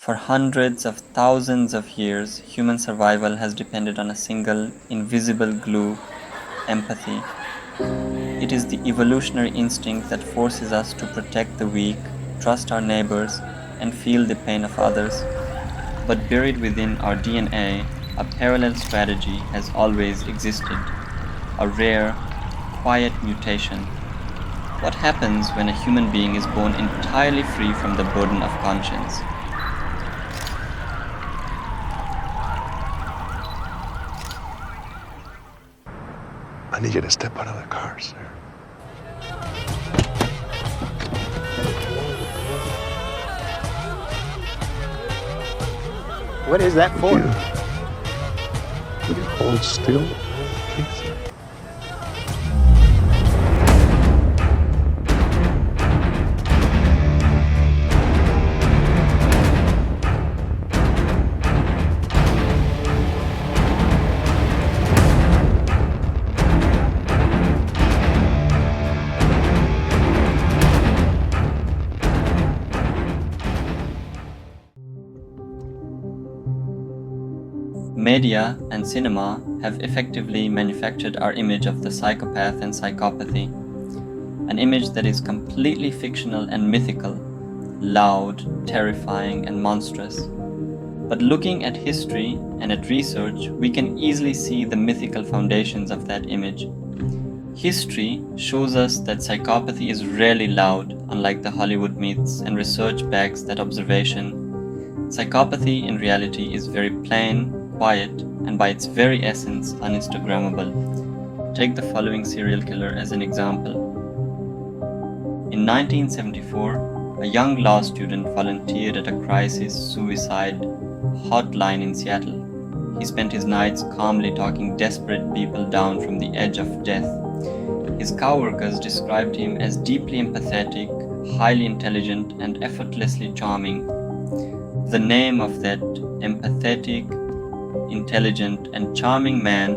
For hundreds of thousands of years, human survival has depended on a single, invisible glue: empathy. It is the evolutionary instinct that forces us to protect the weak, trust our neighbors, and feel the pain of others. But buried within our DNA, a parallel strategy has always existed: a rare, quiet mutation. What happens when a human being is born entirely free from the burden of conscience? I need you to step out of the car, sir. What is that for? Would you hold still, please? Media and cinema have effectively manufactured our image of the psychopath and psychopathy, an image that is completely fictional and mythical, loud, terrifying, and monstrous. But looking at history and at research, we can easily see the mythical foundations of that image. History shows us that psychopathy is rarely loud, unlike the Hollywood myths, and research backs that observation. Psychopathy in reality is very plain, quiet, and by its very essence uninstagrammable. Take the following serial killer as an example. In 1974, a young law student volunteered at a crisis suicide hotline in Seattle. He spent his nights calmly talking desperate people down from the edge of death. His coworkers described him as deeply empathetic, highly intelligent, and effortlessly charming. The name of that empathetic, intelligent, and charming man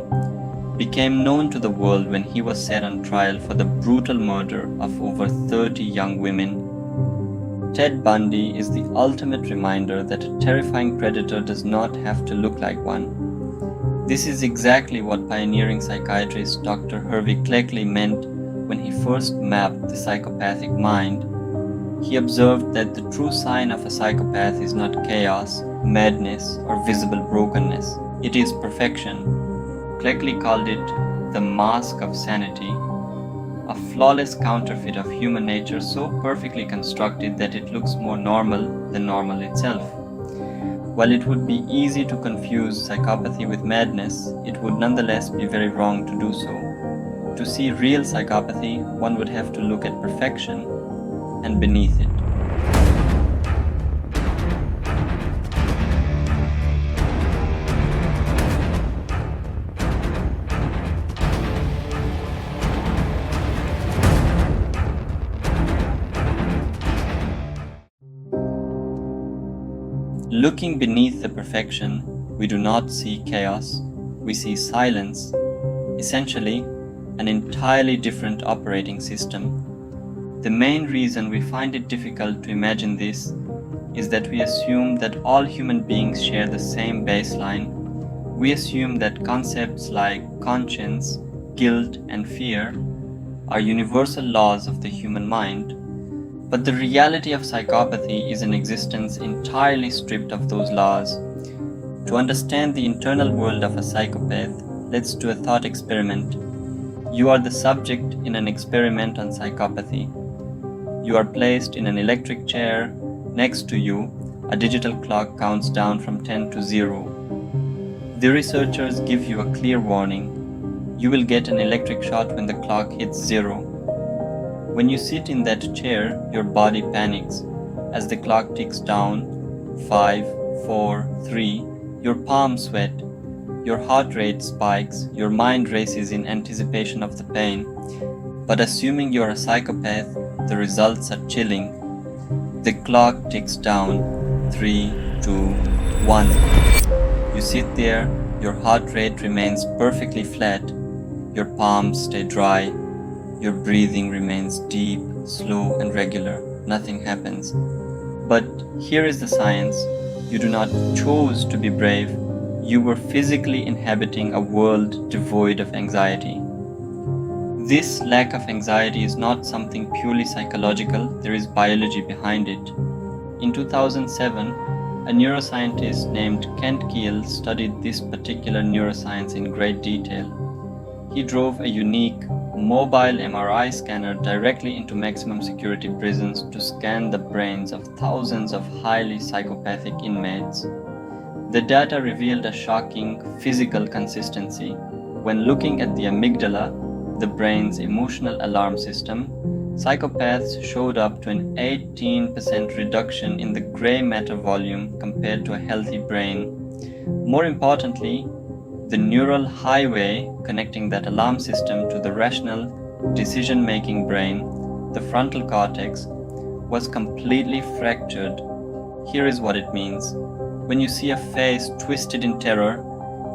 became known to the world when he was set on trial for the brutal murder of over 30 young women. Ted Bundy is the ultimate reminder that a terrifying predator does not have to look like one. This is exactly what pioneering psychiatrist Dr. Hervey Cleckley meant when he first mapped the psychopathic mind. He observed that the true sign of a psychopath is not chaos, madness, or visible brokenness. It is perfection. Cleckley called it the mask of sanity, a flawless counterfeit of human nature so perfectly constructed that it looks more normal than normal itself. While it would be easy to confuse psychopathy with madness, it would nonetheless be very wrong to do so. To see real psychopathy, one would have to look at perfection and beneath it. Looking beneath the perfection, we do not see chaos, we see silence, essentially an entirely different operating system. The main reason we find it difficult to imagine this is that we assume that all human beings share the same baseline. We assume that concepts like conscience, guilt, and fear are universal laws of the human mind. But the reality of psychopathy is an existence entirely stripped of those laws. To understand the internal world of a psychopath, let's do a thought experiment. You are the subject in an experiment on psychopathy. You are placed in an electric chair. Next to you, a digital clock counts down from 10 to 0. The researchers give you a clear warning. You will get an electric shock when the clock hits 0. When you sit in that chair, your body panics. As the clock ticks down, 5, 4, 3, your palms sweat. Your heart rate spikes, your mind races in anticipation of the pain. But assuming you're a psychopath, the results are chilling. The clock ticks down, 3, 2, 1. You sit there, your heart rate remains perfectly flat, your palms stay dry, your breathing remains deep, slow, and regular. Nothing happens. But here is the science. You do not choose to be brave. You were physically inhabiting a world devoid of anxiety. This lack of anxiety is not something purely psychological, there is biology behind it. In 2007, a neuroscientist named Kiehl studied this particular neuroscience in great detail. He drove a unique, mobile MRI scanner directly into maximum security prisons to scan the brains of thousands of highly psychopathic inmates. The data revealed a shocking physical consistency. When looking at the amygdala, the brain's emotional alarm system, psychopaths showed up to an 18% reduction in the gray matter volume compared to a healthy brain. More importantly, the neural highway connecting that alarm system to the rational, decision-making brain, the frontal cortex, was completely fractured. Here is what it means. When you see a face twisted in terror,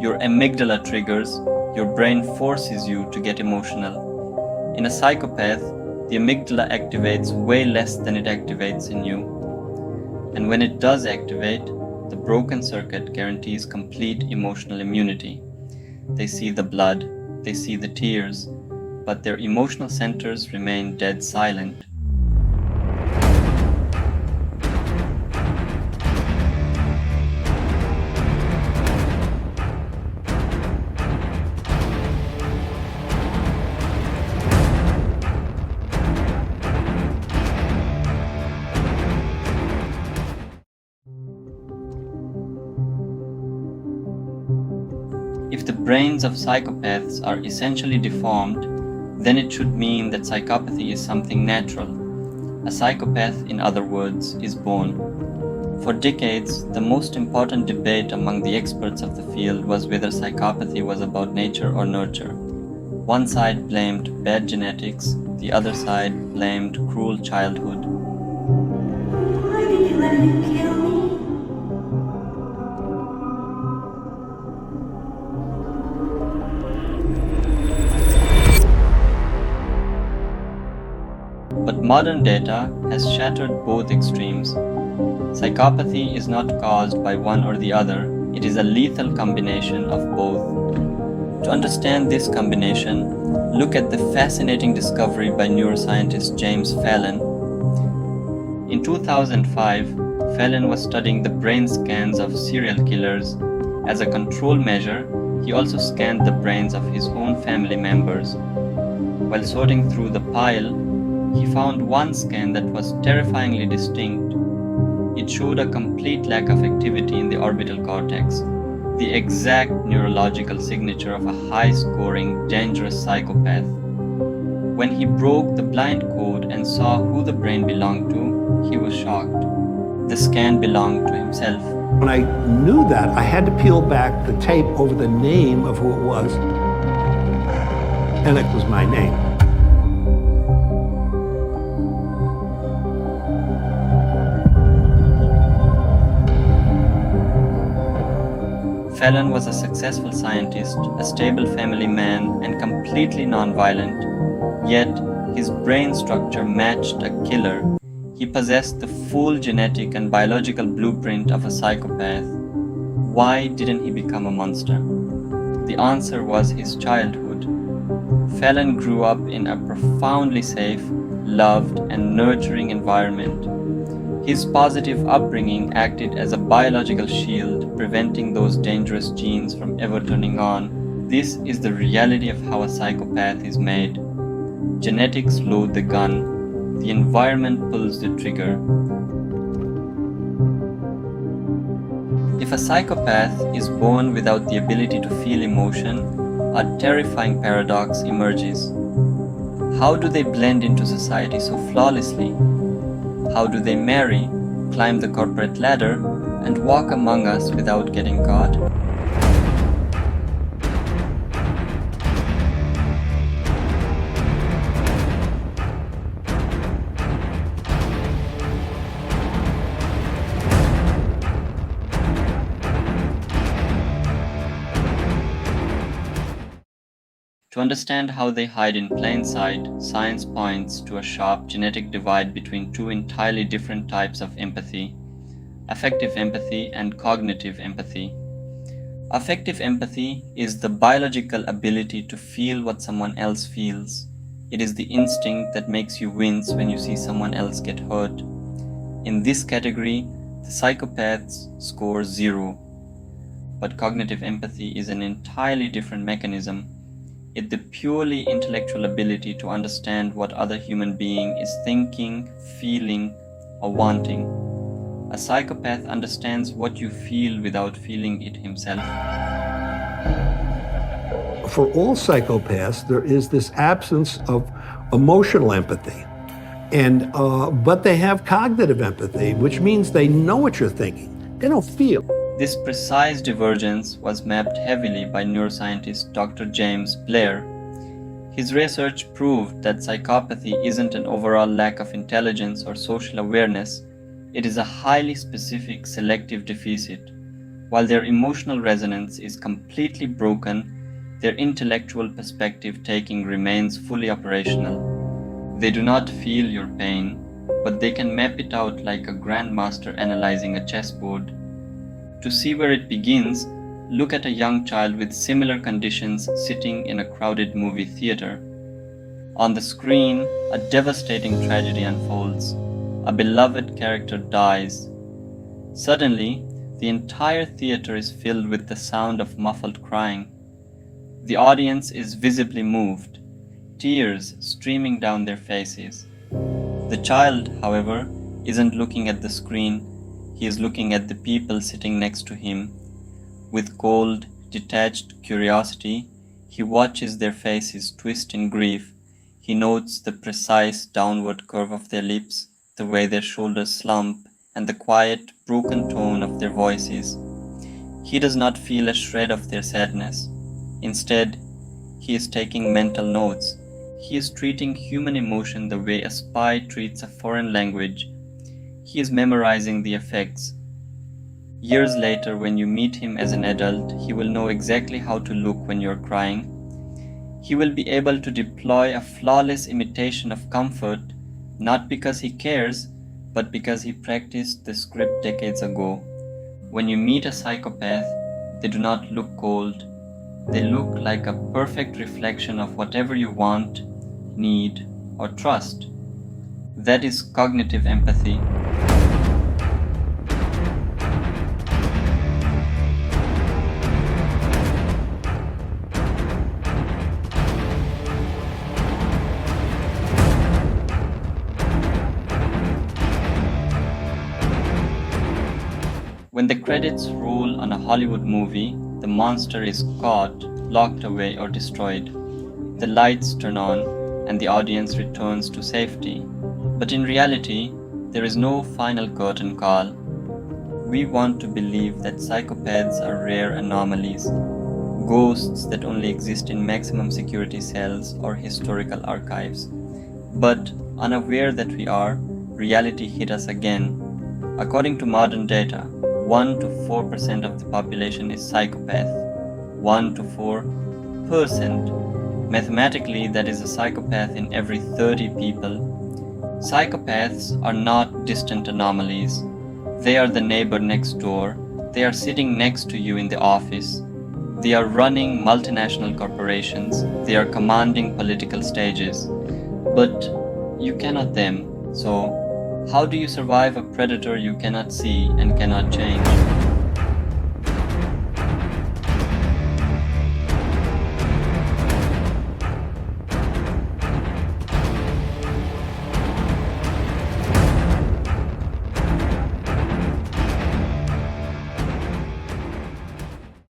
your amygdala triggers, your brain forces you to get emotional. In a psychopath, the amygdala activates way less than it activates in you. And when it does activate, the broken circuit guarantees complete emotional immunity. They see the blood, they see the tears, but their emotional centers remain dead silent. If the brains of psychopaths are essentially deformed, then it should mean that psychopathy is something natural. A psychopath, in other words, is born. For decades, the most important debate among the experts of the field was whether psychopathy was about nature or nurture. One side blamed bad genetics, the other side blamed cruel childhood. Why did you let him kill me? But modern data has shattered both extremes. Psychopathy is not caused by one or the other, it is a lethal combination of both. To understand this combination, look at the fascinating discovery by neuroscientist James Fallon. In 2005, Fallon was studying the brain scans of serial killers. As a control measure, he also scanned the brains of his own family members. While sorting through the pile, he found one scan that was terrifyingly distinct. It showed a complete lack of activity in the orbital cortex, the exact neurological signature of a high-scoring, dangerous psychopath. When he broke the blind code and saw who the brain belonged to, he was shocked. The scan belonged to himself. When I knew that, I had to peel back the tape over the name of who it was, and it was my name. Fallon was a successful scientist, a stable family man, and completely non-violent. Yet, his brain structure matched a killer. He possessed the full genetic and biological blueprint of a psychopath. Why didn't he become a monster? The answer was his childhood. Fallon grew up in a profoundly safe, loved, and nurturing environment. His positive upbringing acted as a biological shield, preventing those dangerous genes from ever turning on. This is the reality of how a psychopath is made. Genetics load the gun, the environment pulls the trigger. If a psychopath is born without the ability to feel emotion, a terrifying paradox emerges. How do they blend into society so flawlessly? How do they marry, climb the corporate ladder, and walk among us without getting caught? To understand how they hide in plain sight, science points to a sharp genetic divide between two entirely different types of empathy. affective empathy, and cognitive empathy. Affective empathy is the biological ability to feel what someone else feels. It is the instinct that makes you wince when you see someone else get hurt. In this category, the psychopaths score 0. But cognitive empathy is an entirely different mechanism. It's the purely intellectual ability to understand what other human being is thinking, feeling, or wanting. A psychopath understands what you feel without feeling it himself. For all psychopaths, there is this absence of emotional empathy. But they have cognitive empathy, which means they know what you're thinking. They don't feel. This precise divergence was mapped heavily by neuroscientist Dr. James Blair. His research proved that psychopathy isn't an overall lack of intelligence or social awareness. It is a highly specific selective deficit. While their emotional resonance is completely broken, their intellectual perspective taking remains fully operational. They do not feel your pain, but they can map it out like a grandmaster analyzing a chessboard. To see where it begins, look at a young child with similar conditions sitting in a crowded movie theater. On the screen, a devastating tragedy unfolds. A beloved character dies. Suddenly, the entire theater is filled with the sound of muffled crying. The audience is visibly moved, tears streaming down their faces. The child, however, isn't looking at the screen. He is looking at the people sitting next to him. With cold, detached curiosity, he watches their faces twist in grief. He notes the precise downward curve of their lips, the way their shoulders slump, and the quiet, broken tone of their voices. He does not feel a shred of their sadness. Instead, he is taking mental notes. He is treating human emotion the way a spy treats a foreign language. He is memorizing the effects. Years later, when you meet him as an adult, he will know exactly how to look when you're crying. He will be able to deploy a flawless imitation of comfort, not because he cares, but because he practiced the script decades ago. When you meet a psychopath, they do not look cold. They look like a perfect reflection of whatever you want, need, or trust. That is cognitive empathy. When the credits roll on a Hollywood movie, the monster is caught, locked away, or destroyed. The lights turn on, and the audience returns to safety. But in reality, there is no final curtain call. We want to believe that psychopaths are rare anomalies, ghosts that only exist in maximum security cells or historical archives. But unaware that we are, reality hit us again. According to modern data, 1 to 4% of the population is psychopath. 1 to 4%. Mathematically, that is a psychopath in every 30 people. Psychopaths are not distant anomalies. They are the neighbor next door. They are sitting next to you in the office. They are running multinational corporations. They are commanding political stages. But you cannot them. So, how do you survive a predator you cannot see and cannot change?